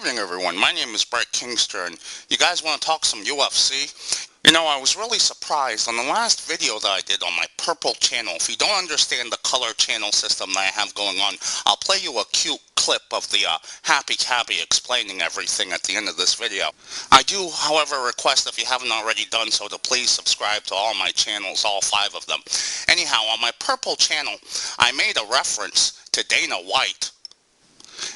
evening, everyone. My name is Brett Kingster, and you guys want to talk some UFC? You know, I was really surprised on the last video that I did on my purple channel. If you don't understand the color channel system that I have going on, I'll play you a cute clip of the Happy Cabby explaining everything at the end of this video. I do, however, request, if you haven't already done so, to please subscribe to all my channels, all 5 of them. Anyhow, on my purple channel, I made a reference to Dana White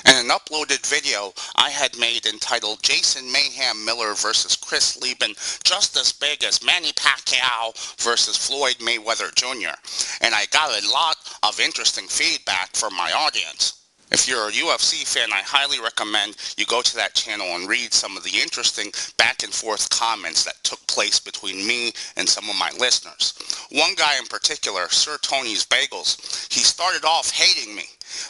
and an uploaded video I had made entitled Jason Mayhem Miller versus Chris Lieben, just as big as Manny Pacquiao versus Floyd Mayweather Jr. And I got a lot of interesting feedback from my audience. If you're a UFC fan, I highly recommend you go to that channel and read some of the interesting back and forth comments that took place between me and some of my listeners. One guy in particular, Sir Tony's Bagels, he started off hating me,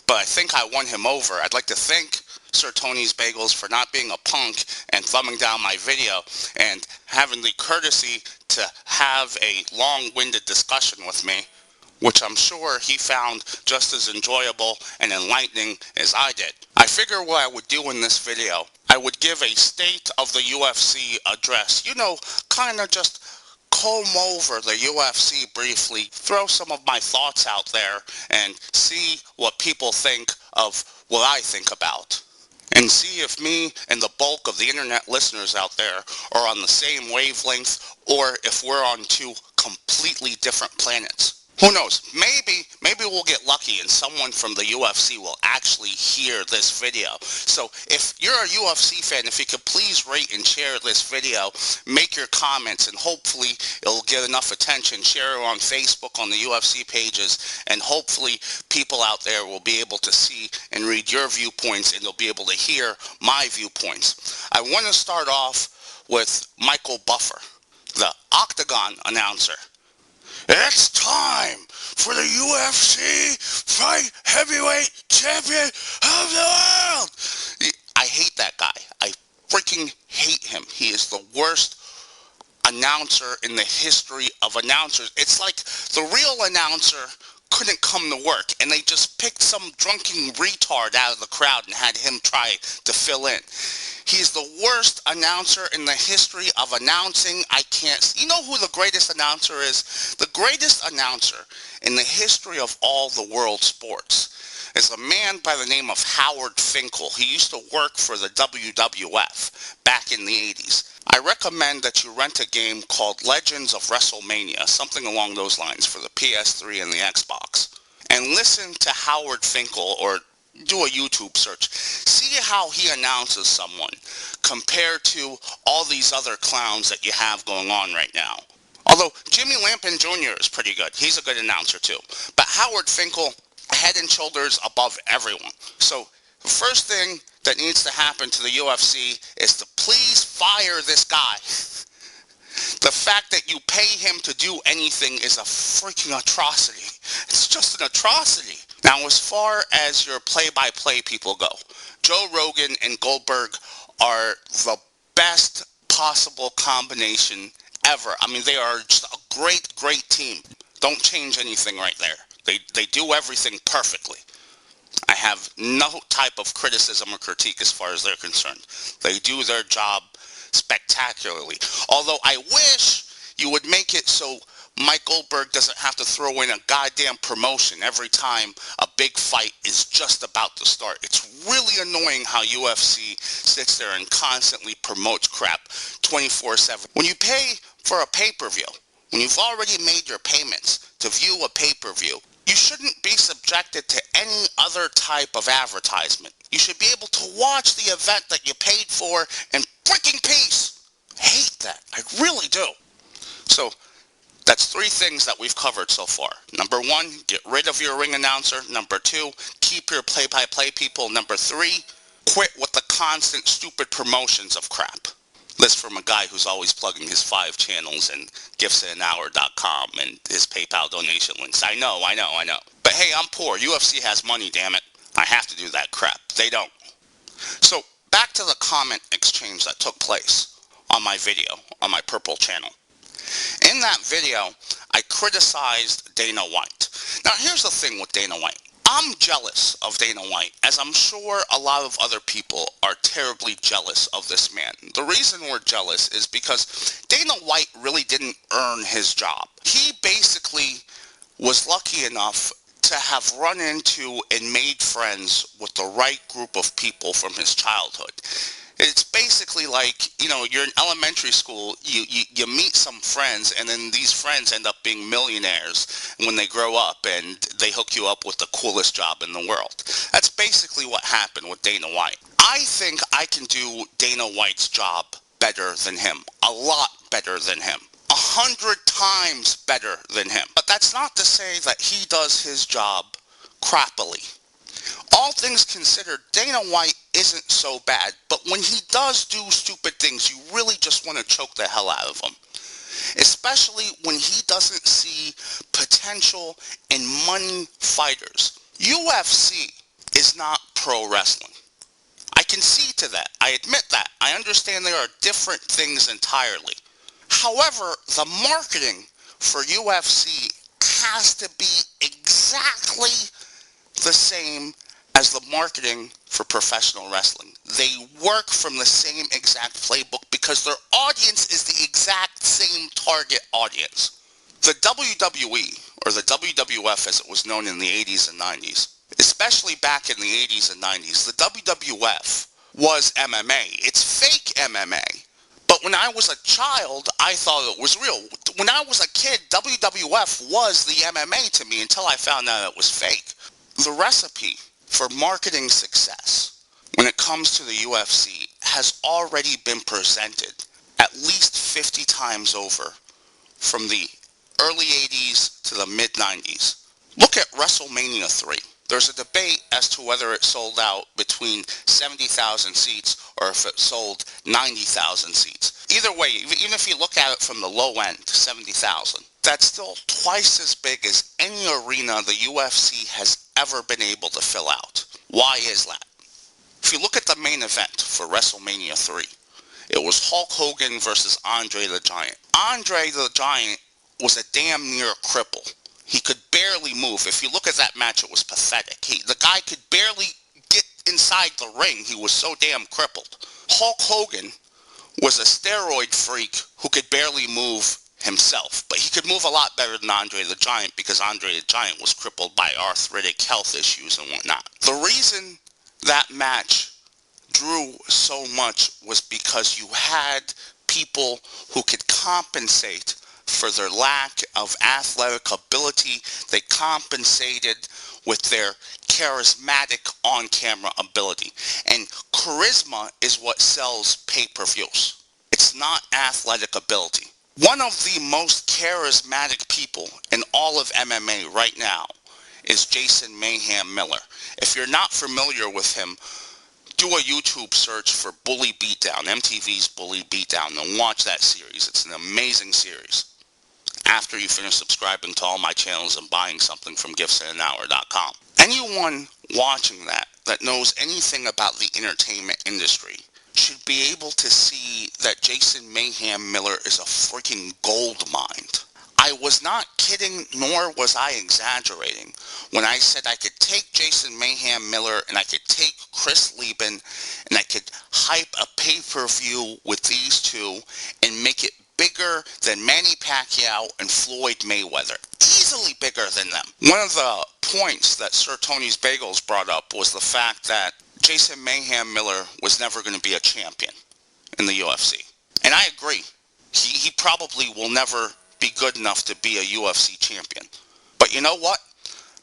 but I think I won him over. I'd like to thank Sir Tony's Bagels for not being a punk and thumbing down my video and having the courtesy to have a long-winded discussion with me, which I'm sure he found just as enjoyable and enlightening as I did. I figure what I would do in this video, I would give a state of the UFC address. You know, kind of just comb over the UFC briefly, throw some of my thoughts out there, and see what people think of what I think about. And see if me and the bulk of the internet listeners out there are on the same wavelength, or if we're on 2 completely different planets. Who knows? Maybe we'll get lucky and someone from the UFC will actually hear this video. So if you're a UFC fan, if you could please rate and share this video, make your comments, and hopefully it'll get enough attention. Share it on Facebook, on the UFC pages, and hopefully people out there will be able to see and read your viewpoints, and they'll be able to hear my viewpoints. I want to start off with Michael Buffer, the Octagon announcer. It's time for the UFC Fight Heavyweight Champion of the World! I hate that guy. I freaking hate him. He is the worst announcer in the history of announcers. It's like the real announcer couldn't come to work, and they just picked some drunken retard out of the crowd and had him try to fill in. He's the worst announcer in the history of announcing. You know who the greatest announcer is? The greatest announcer in the history of all the world sports is a man by the name of Howard Finkel. He used to work for the WWF back in the 80s. I recommend that you rent a game called Legends of WrestleMania, something along those lines, for the PS3 and the Xbox. And listen to Howard Finkel, or do a YouTube search. See how he announces someone compared to all these other clowns that you have going on right now. Although Jimmy Lampin Jr. is pretty good. He's a good announcer too. But Howard Finkel, head and shoulders above everyone. So the first thing that needs to happen to the UFC is to please fire this guy. The fact that you pay him to do anything is a freaking atrocity. It's just an atrocity. Now, as far as your play-by-play people go, Joe Rogan and Goldberg are the best possible combination ever. I mean, they are just a great, great team. Don't change anything right there. They do everything perfectly. I have no type of criticism or critique as far as they're concerned. They do their job spectacularly. Although I wish you would make it so Mike Goldberg doesn't have to throw in a goddamn promotion every time a big fight is just about to start. It's really annoying how UFC sits there and constantly promotes crap 24/7. When you pay for a pay-per-view, when you've already made your payments to view a pay-per-view, you shouldn't be subjected to any other type of advertisement. You should be able to watch the event that you paid for in freaking peace. I hate that. I really do. So that's 3 things that we've covered so far. Number 1, get rid of your ring announcer. Number 2, keep your play-by-play people. Number 3, quit with the constant stupid promotions of crap. This from a guy who's always plugging his 5 channels and giftsinour.com and his PayPal donation links. I know. But hey, I'm poor. UFC has money, damn it. I have to do that crap. They don't. So back to the comment exchange that took place on my video, on my purple channel. In that video, I criticized Dana White. Now, here's the thing with Dana White. I'm jealous of Dana White, as I'm sure a lot of other people are terribly jealous of this man. The reason we're jealous is because Dana White really didn't earn his job. He basically was lucky enough to have run into and made friends with the right group of people from his childhood. It's basically like, you're in elementary school, you meet some friends, and then these friends end up being millionaires when they grow up, and they hook you up with the coolest job in the world. That's basically what happened with Dana White. I think I can do Dana White's job better than him. A lot better than him. 100 times better than him. But that's not to say that he does his job crappily. All things considered, Dana White isn't so bad, but when he does do stupid things, you really just want to choke the hell out of him. Especially when he doesn't see potential in money fighters. UFC is not pro wrestling. I can see to that. I admit that. I understand there are different things entirely. However, the marketing for UFC has to be exactly the same as the marketing for professional wrestling. They work from the same exact playbook because their audience is the exact same target audience. The WWE, or the WWF as it was known in the 80s and 90s, especially back in the 80s and 90s, the WWF was MMA. It's fake MMA. But when I was a child, I thought it was real. When I was a kid, WWF was the MMA to me until I found out it was fake. The recipe for marketing success when it comes to the UFC has already been presented at least 50 times over from the early 80s to the mid-90s. Look at WrestleMania 3. There's a debate as to whether it sold out between 70,000 seats or if it sold 90,000 seats. Either way, even if you look at it from the low end, 70,000, that's still twice as big as any arena the UFC has ever been able to fill out. Why is that? If you look at the main event for WrestleMania 3, it was Hulk Hogan versus Andre the Giant. Andre the Giant was a damn near cripple. He could barely move. If you look at that match, it was pathetic. The guy could barely get inside the ring. He was so damn crippled. Hulk Hogan was a steroid freak who could barely move himself, but he could move a lot better than Andre the Giant because Andre the Giant was crippled by arthritic health issues and whatnot. The reason that match drew so much was because you had people who could compensate for their lack of athletic ability. They compensated with their charismatic on-camera ability. And charisma is what sells pay-per-views. It's not athletic ability. One of the most charismatic people in all of MMA right now is Jason Mayhem Miller. If you're not familiar with him, do a YouTube search for Bully Beatdown, MTV's Bully Beatdown, and watch that series. It's an amazing series. After you finish subscribing to all my channels and buying something from giftsinanhour.com. Anyone watching that knows anything about the entertainment industry should be able to see that Jason Mayhem Miller is a freaking gold mine. I was not kidding, nor was I exaggerating when I said I could take Jason Mayhem Miller and I could take Chris Lieben and I could hype a pay-per-view with these two and make it bigger than Manny Pacquiao and Floyd Mayweather. Easily bigger than them. One of the points that Sir Tony's Bagels brought up was the fact that Jason Mayhem Miller was never going to be a champion in the UFC. And I agree. He probably will never be good enough to be a UFC champion. But you know what?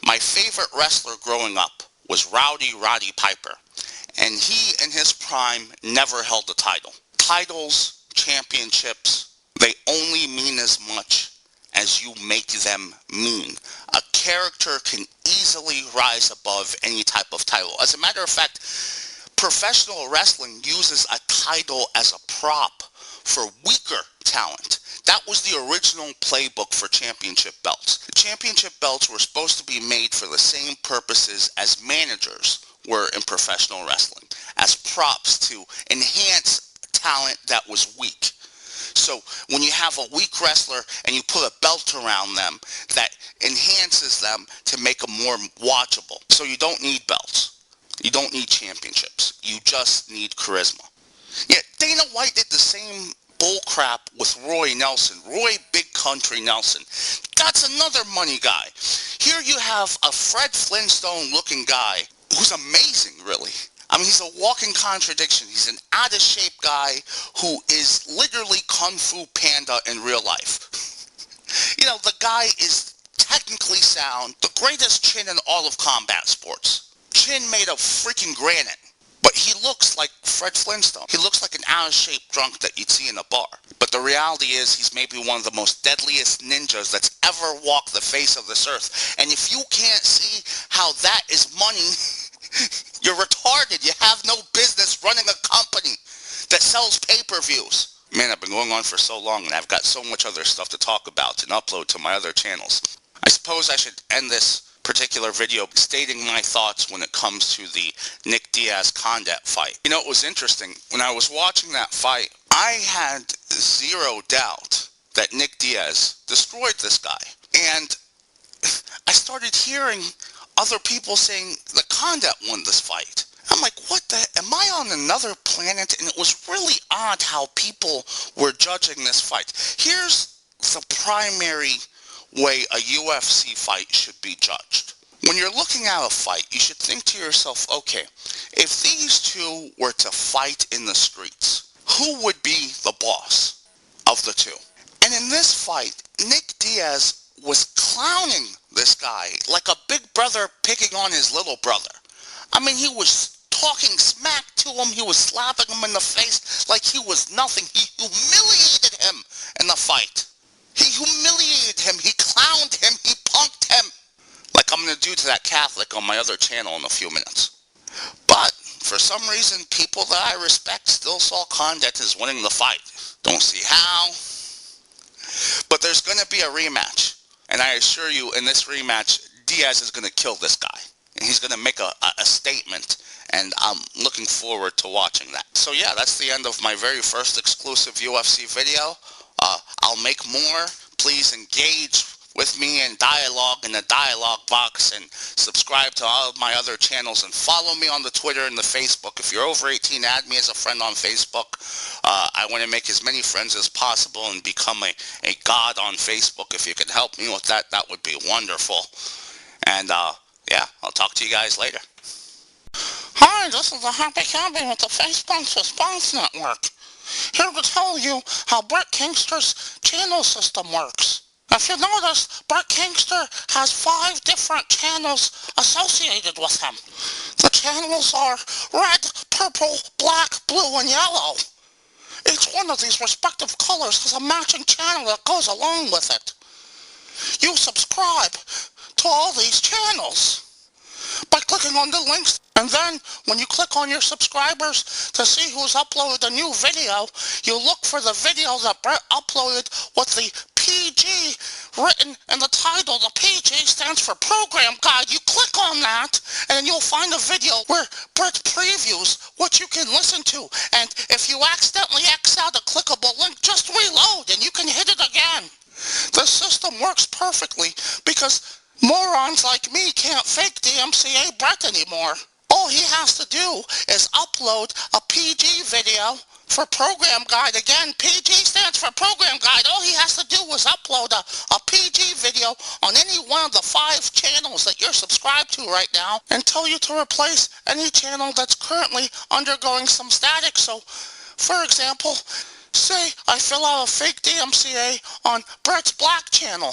My favorite wrestler growing up was Roddy Piper. And he, in his prime, never held a title. Titles, championships, they only mean as much as you make them mean. A character can easily rise above any type of title. As a matter of fact, professional wrestling uses a title as a prop for weaker talent. That was the original playbook for championship belts. The championship belts were supposed to be made for the same purposes as managers were in professional wrestling, as props to enhance talent that was weak. So when you have a weak wrestler and you put a belt around them, that enhances them to make them more watchable. So you don't need belts. You don't need championships. You just need charisma. Yeah, Dana White did the same bullcrap with Roy Nelson. Roy Big Country Nelson. That's another money guy. Here you have a Fred Flintstone looking guy who's amazing, really. I mean, he's a walking contradiction. He's an out-of-shape guy who is literally Kung Fu Panda in real life. You know, the guy is technically sound, the greatest chin in all of combat sports. Chin made of freaking granite. But he looks like Fred Flintstone. He looks like an out-of-shape drunk that you'd see in a bar. But the reality is he's maybe one of the most deadliest ninjas that's ever walked the face of this earth. And if you can't see how that is money, you're retarded. You have no business running a company that sells pay-per-views. Man, I've been going on for so long and I've got so much other stuff to talk about and upload to my other channels. I suppose I should end this particular video stating my thoughts when it comes to the Nick Diaz Condit fight. You know, it was interesting. When I was watching that fight, I had zero doubt that Nick Diaz destroyed this guy. And I started hearing other people saying that Condit won this fight. I'm like, what the, am I on another planet? And it was really odd how people were judging this fight. Here's the primary way a UFC fight should be judged. When you're looking at a fight, you should think to yourself, okay, if these two were to fight in the streets, who would be the boss of the two? And in this fight, Nick Diaz was clowning this guy like a big brother picking on his little brother. I mean, he was talking smack to him. He was slapping him in the face like he was nothing. He humiliated him in the fight. He humiliated him. He clowned him. He punked him. Like I'm going to do to that Catholic on my other channel in a few minutes. But for some reason, people that I respect still saw Condit as winning the fight. Don't see how. But there's going to be a rematch. And I assure you, in this rematch, Diaz is going to kill this guy. And he's going to make a statement. And I'm looking forward to watching that. So yeah, that's the end of my very first exclusive UFC video. I'll make more. Please engage with me in dialogue in the dialogue box and subscribe to all of my other channels and follow me on the Twitter and the Facebook. If you're over 18, add me as a friend on Facebook. I want to make as many friends as possible and become a god on Facebook. If you could help me with that, that would be wonderful. And yeah, I'll talk to you guys later. Hi, this is the Happy Cabby with the Facebook Response Network. Here to tell you how Brett Kingster's channel system works. If you notice, Brett Kingster has 5 different channels associated with him. The channels are red, purple, black, blue, and yellow. Each one of these respective colors has a matching channel that goes along with it. You subscribe to all these channels by clicking on the links, and then when you click on your subscribers to see who's uploaded a new video, you look for the video that Brett uploaded with the PG written in the title. The PG stands for Program Guide. You click on that and you'll find a video where Brett previews what you can listen to, and if you accidentally X out a clickable link, just reload and you can hit it again. The system works perfectly because morons like me can't fake DMCA Brett anymore. All he has to do is upload a PG video for Program Guide. Again, PG stands for Program Guide. All he has to do is upload a PG video on any one of the 5 channels that you're subscribed to right now and tell you to replace any channel that's currently undergoing some static. So, for example, say I fill out a fake DMCA on Brett's Black channel.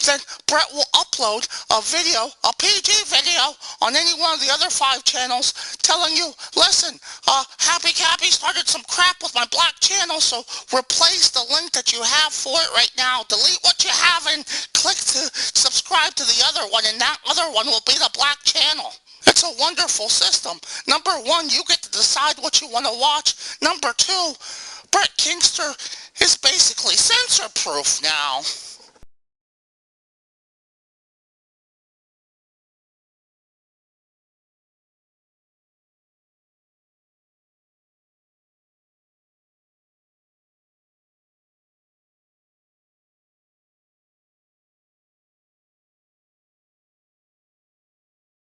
Then Brett will upload a video, a PG video, on any one of the other 5 channels telling you, listen, Happy Cappy started some crap with my Black channel, so replace the link that you have for it right now. Delete what you have and click to subscribe to the other one, and that other one will be the Black channel. It's a wonderful system. Number 1, you get to decide what you want to watch. Number 2, Brett Kingster is basically censor-proof now.